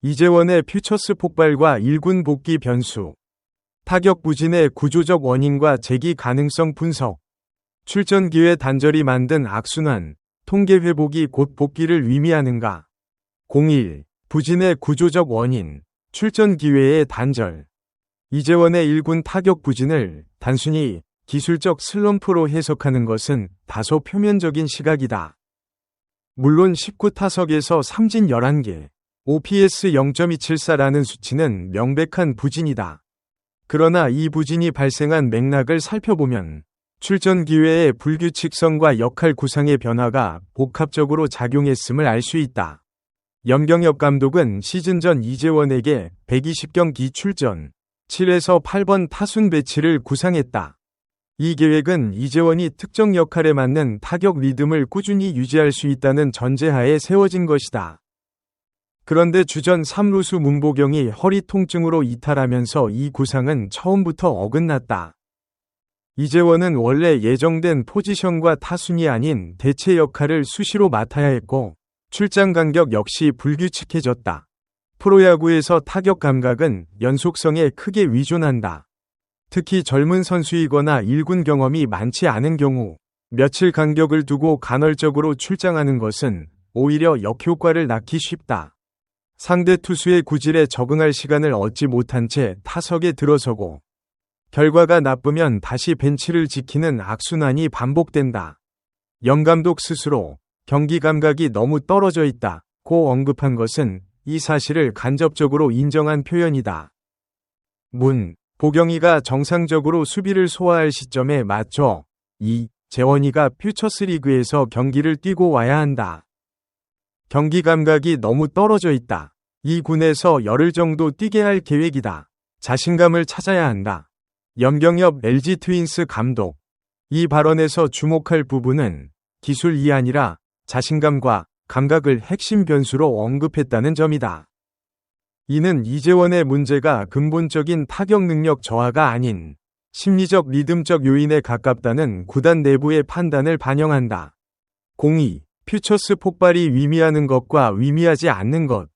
이재원의 퓨처스 폭발과 1군 복귀 변수. 타격 부진의 구조적 원인과 재기 가능성 분석. 출전 기회 단절이 만든 악순환, 통계 회복이 곧 복귀를 의미하는가? 01. 부진의 구조적 원인, 출전 기회의 단절. 이재원의 1군 타격 부진을 단순히 기술적 슬럼프로 해석하는 것은 다소 표면적인 시각이다. 물론 19타석에서 삼진 11개, OPS 0.274라는 수치는 명백한 부진이다. 그러나 이 부진이 발생한 맥락을 살펴보면 출전 기회의 불규칙성과 역할 구상의 변화가 복합적으로 작용했음을 알 수 있다. 염경엽 감독은 시즌 전 이재원에게 120경기 출전, 7에서 8번 타순 배치를 구상했다. 이 계획은 이재원이 특정 역할에 맞는 타격 리듬을 꾸준히 유지할 수 있다는 전제하에 세워진 것이다. 그런데 주전 3루수 문보경이 허리 통증으로 이탈하면서 이 구상은 처음부터 어긋났다. 이재원은 원래 예정된 포지션과 타순이 아닌 대체 역할을 수시로 맡아야 했고 출장 간격 역시 불규칙해졌다. 프로야구에서 타격 감각은 연속성에 크게 위존한다. 특히 젊은 선수이거나 1군 경험이 많지 않은 경우 며칠 간격을 두고 간헐적으로 출장하는 것은 오히려 역효과를 낳기 쉽다. 상대 투수의 구질에 적응할 시간을 얻지 못한 채 타석에 들어서고 결과가 나쁘면 다시 벤치를 지키는 악순환이 반복된다. 영 감독 스스로 경기 감각이 너무 떨어져 있다고 언급한 것은 이 사실을 간접적으로 인정한 표현이다. 보경이가 정상적으로 수비를 소화할 시점에 맞춰 재원이가 퓨처스 리그에서 경기를 뛰고 와야 한다. 경기 감각이 너무 떨어져 있다. 이 군에서 열흘 정도 뛰게 할 계획이다. 자신감을 찾아야 한다. 염경엽 LG 트윈스 감독. 이 발언에서 주목할 부분은 기술이 아니라 자신감과 감각을 핵심 변수로 언급했다는 점이다. 이는 이재원의 문제가 근본적인 타격 능력 저하가 아닌 심리적 리듬적 요인에 가깝다는 구단 내부의 판단을 반영한다. 02. 퓨처스 폭발이 의미하는 것과 의미하지 않는 것.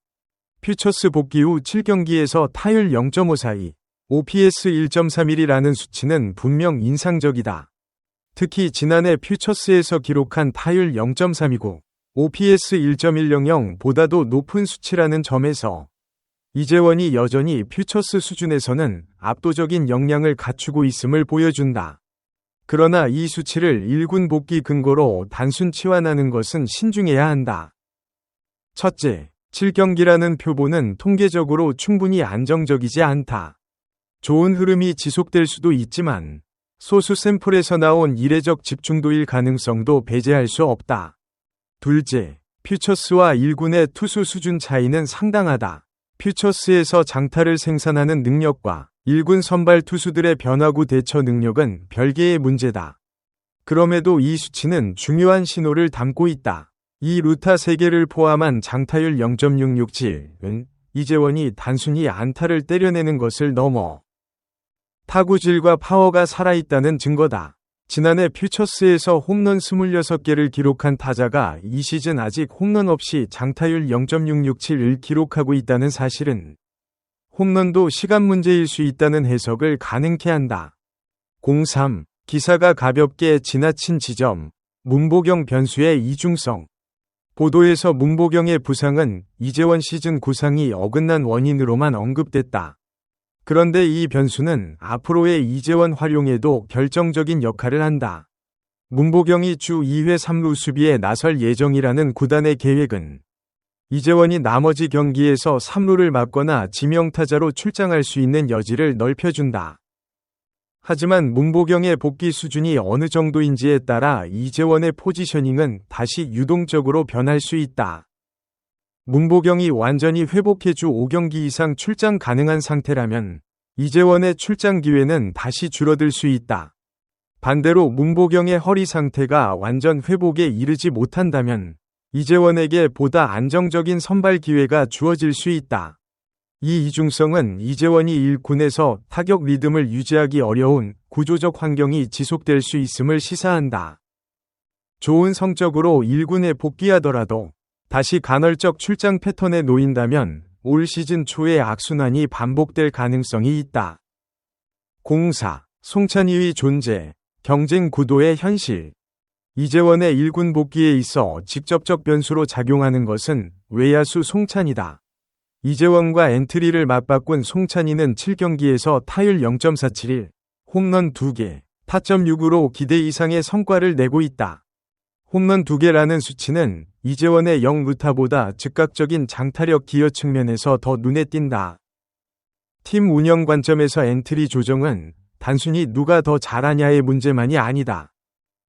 퓨처스 복귀 후 7경기에서 타율 0.542, OPS 1.31이라는 수치는 분명 인상적이다. 특히 지난해 퓨처스에서 기록한 타율 0.329, OPS 1.100보다도 높은 수치라는 점에서 이재원이 여전히 퓨처스 수준에서는 압도적인 역량을 갖추고 있음을 보여준다. 그러나 이 수치를 1군 복귀 근거로 단순 치환하는 것은 신중해야 한다. 첫째, 7경기라는 표본은 통계적으로 충분히 안정적이지 않다. 좋은 흐름이 지속될 수도 있지만 소수 샘플에서 나온 이례적 집중도일 가능성도 배제할 수 없다. 둘째, 퓨처스와 1군의 투수 수준 차이는 상당하다. 퓨처스에서 장타를 생산하는 능력과 1군 선발 투수들의 변화구 대처 능력은 별개의 문제다. 그럼에도 이 수치는 중요한 신호를 담고 있다. 이 루타 3개를 포함한 장타율 0.667은 이재원이 단순히 안타를 때려내는 것을 넘어 타구질과 파워가 살아있다는 증거다. 지난해 퓨처스에서 홈런 26개를 기록한 타자가 이 시즌 아직 홈런 없이 장타율 0.667을 기록하고 있다는 사실은 홈런도 시간 문제일 수 있다는 해석을 가능케 한다. 03. 기사가 가볍게 지나친 지점. 문보경 변수의 이중성. 보도에서 문보경의 부상은 이재원 시즌 구상이 어긋난 원인으로만 언급됐다. 그런데 이 변수는 앞으로의 이재원 활용에도 결정적인 역할을 한다. 문보경이 주 2회 3루 수비에 나설 예정이라는 구단의 계획은 이재원이 나머지 경기에서 3루를 맡거나 지명타자로 출장할 수 있는 여지를 넓혀준다. 하지만 문보경의 복귀 수준이 어느 정도인지에 따라 이재원의 포지셔닝은 다시 유동적으로 변할 수 있다. 문보경이 완전히 회복해 주 5경기 이상 출장 가능한 상태라면 이재원의 출장 기회는 다시 줄어들 수 있다. 반대로 문보경의 허리 상태가 완전 회복에 이르지 못한다면 이재원에게 보다 안정적인 선발 기회가 주어질 수 있다. 이 이중성은 이재원이 1군에서 타격 리듬을 유지하기 어려운 구조적 환경이 지속될 수 있음을 시사한다. 좋은 성적으로 1군에 복귀하더라도 다시 간헐적 출장 패턴에 놓인다면 올 시즌 초에 악순환이 반복될 가능성이 있다. 04. 송찬희의 존재, 경쟁 구도의 현실. 이재원의 1군 복귀에 있어 직접적 변수로 작용하는 것은 외야수 송찬희다. 이재원과 엔트리를 맞바꾼 송찬희는 7경기에서 타율 0.471, 홈런 2개, 타점 6으로 기대 이상의 성과를 내고 있다. 홈런 2개라는 수치는 이재원의 0루타보다 즉각적인 장타력 기여 측면에서 더 눈에 띈다. 팀 운영 관점에서 엔트리 조정은 단순히 누가 더 잘하냐의 문제만이 아니다.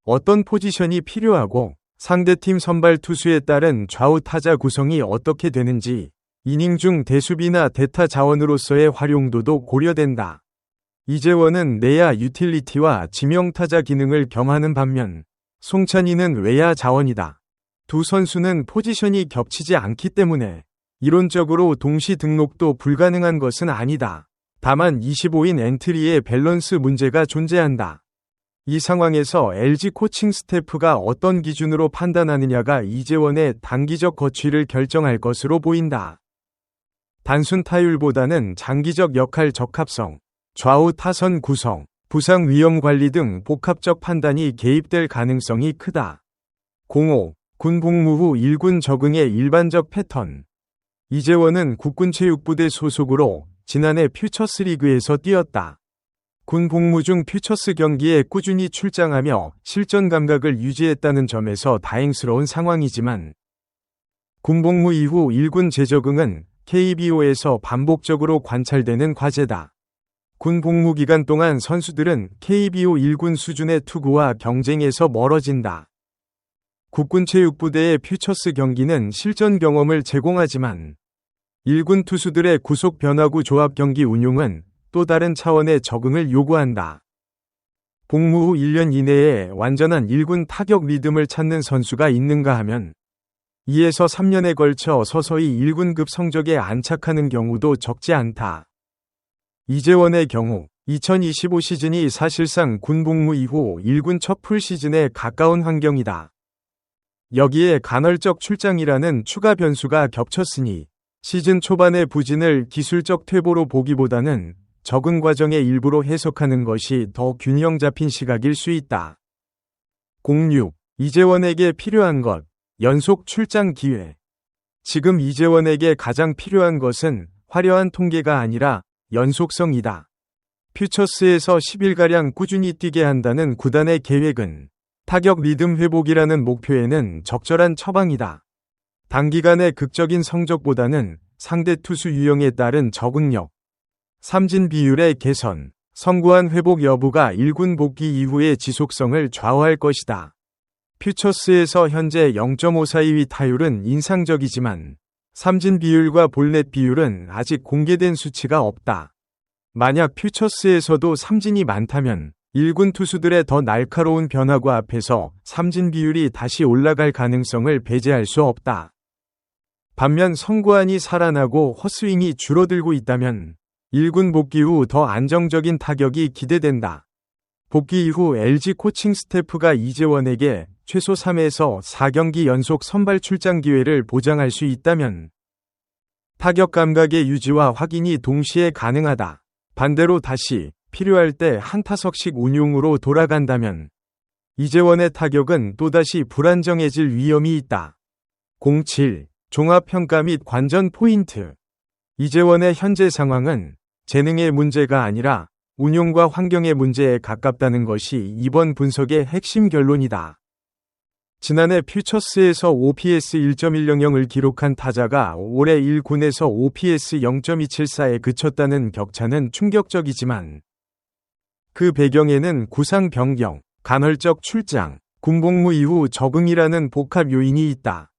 어떤 포지션이 필요하고 상대팀 선발 투수에 따른 좌우 타자 구성이 어떻게 되는지, 이닝 중 대수비나 대타 자원으로서의 활용도도 고려된다. 이재원은 내야 유틸리티와 지명타자 기능을 겸하는 반면 송찬희는 외야 자원이다. 두 선수는 포지션이 겹치지 않기 때문에 이론적으로 동시 등록도 불가능한 것은 아니다. 다만 25인 엔트리의 밸런스 문제가 존재한다. 이 상황에서 LG 코칭 스태프가 어떤 기준으로 판단하느냐가 이재원의 단기적 거취를 결정할 것으로 보인다. 단순 타율보다는 장기적 역할 적합성, 좌우 타선 구성, 부상 위험 관리 등 복합적 판단이 개입될 가능성이 크다. 05. 군 복무 후 1군 적응의 일반적 패턴. 이재원은 국군체육부대 소속으로 지난해 퓨처스리그에서 뛰었다. 군 복무 중 퓨처스 경기에 꾸준히 출장하며 실전 감각을 유지했다는 점에서 다행스러운 상황이지만 군 복무 이후 1군 재적응은 KBO에서 반복적으로 관찰되는 과제다. 군 복무 기간 동안 선수들은 KBO 1군 수준의 투구와 경쟁에서 멀어진다. 국군체육부대의 퓨처스 경기는 실전 경험을 제공하지만 1군 투수들의 구속 변화구 조합 경기 운용은 또 다른 차원의 적응을 요구한다. 복무 후 1년 이내에 완전한 1군 타격 리듬을 찾는 선수가 있는가 하면 2에서 3년에 걸쳐 서서히 1군급 성적에 안착하는 경우도 적지 않다. 이재원의 경우 2025 시즌이 사실상 군 복무 이후 1군 첫 풀 시즌에 가까운 환경이다. 여기에 간헐적 출장이라는 추가 변수가 겹쳤으니 시즌 초반의 부진을 기술적 퇴보로 보기보다는 적응 과정의 일부로 해석하는 것이 더 균형 잡힌 시각일 수 있다. 06. 이재원에게 필요한 것, 연속 출장 기회. 지금 이재원에게 가장 필요한 것은 화려한 통계가 아니라 연속성이다. 퓨처스에서 10일가량 꾸준히 뛰게 한다는 구단의 계획은 타격 리듬 회복이라는 목표에는 적절한 처방이다. 단기간의 극적인 성적보다는 상대 투수 유형에 따른 적응력, 삼진 비율의 개선, 성구한 회복 여부가 1군 복귀 이후의 지속성을 좌우할 것이다. 퓨처스에서 현재 0.542 타율은 인상적이지만 삼진 비율과 볼넷 비율은 아직 공개된 수치가 없다. 만약 퓨처스에서도 삼진이 많다면 1군 투수들의 더 날카로운 변화구 앞에서 삼진 비율이 다시 올라갈 가능성을 배제할 수 없다. 반면 성구안이 살아나고 헛스윙이 줄어들고 있다면 1군 복귀 후 더 안정적인 타격이 기대된다. 복귀 이후 LG 코칭 스태프가 이재원에게 최소 3에서 4경기 연속 선발 출장 기회를 보장할 수 있다면 타격 감각의 유지와 확인이 동시에 가능하다. 반대로 다시 필요할 때 한 타석씩 운용으로 돌아간다면 이재원의 타격은 또다시 불안정해질 위험이 있다. 07. 종합평가 및 관전 포인트. 이재원의 현재 상황은 재능의 문제가 아니라 운용과 환경의 문제에 가깝다는 것이 이번 분석의 핵심 결론이다. 지난해 퓨처스에서 OPS 1.100을 기록한 타자가 올해 1군에서 OPS 0.274에 그쳤다는 격차는 충격적이지만 그 배경에는 구상 변경, 간헐적 출장, 군복무 이후 적응이라는 복합 요인이 있다.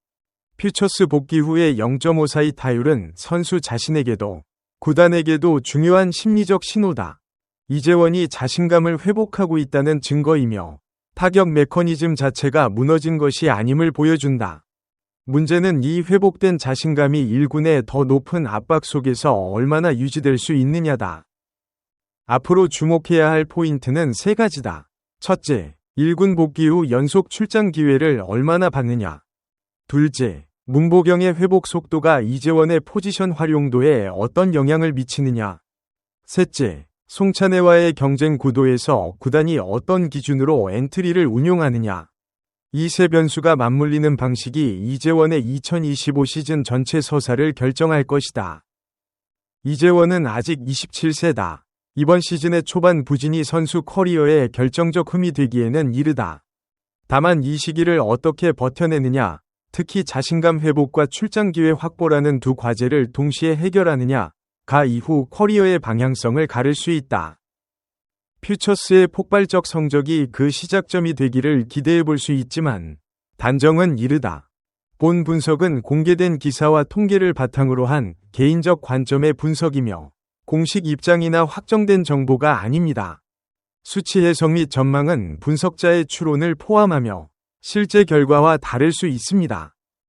퓨처스 복귀 후의 0.542 타율은 선수 자신에게도 구단에게도 중요한 심리적 신호다. 이재원이 자신감을 회복하고 있다는 증거이며 타격 메커니즘 자체가 무너진 것이 아님을 보여준다. 문제는 이 회복된 자신감이 1군의 더 높은 압박 속에서 얼마나 유지될 수 있느냐다. 앞으로 주목해야 할 포인트는 3가지다. 첫째, 1군 복귀 후 연속 출장 기회를 얼마나 받느냐. 둘째, 문보경의 회복 속도가 이재원의 포지션 활용도에 어떤 영향을 미치느냐. 셋째, 송찬혜와의 경쟁 구도에서 구단이 어떤 기준으로 엔트리를 운용하느냐. 이 세 변수가 맞물리는 방식이 이재원의 2025 시즌 전체 서사를 결정할 것이다. 이재원은 아직 27세다. 이번 시즌의 초반 부진이 선수 커리어에 결정적 흠이 되기에는 이르다. 다만 이 시기를 어떻게 버텨내느냐, 특히 자신감 회복과 출장 기회 확보라는 두 과제를 동시에 해결하느냐가 이후 커리어의 방향성을 가를 수 있다. 퓨처스의 폭발적 성적이 그 시작점이 되기를 기대해 볼 수 있지만 단정은 이르다. 본 분석은 공개된 기사와 통계를 바탕으로 한 개인적 관점의 분석이며 공식 입장이나 확정된 정보가 아닙니다. 수치 해석 및 전망은 분석자의 추론을 포함하며 실제 결과와 다를 수 있습니다.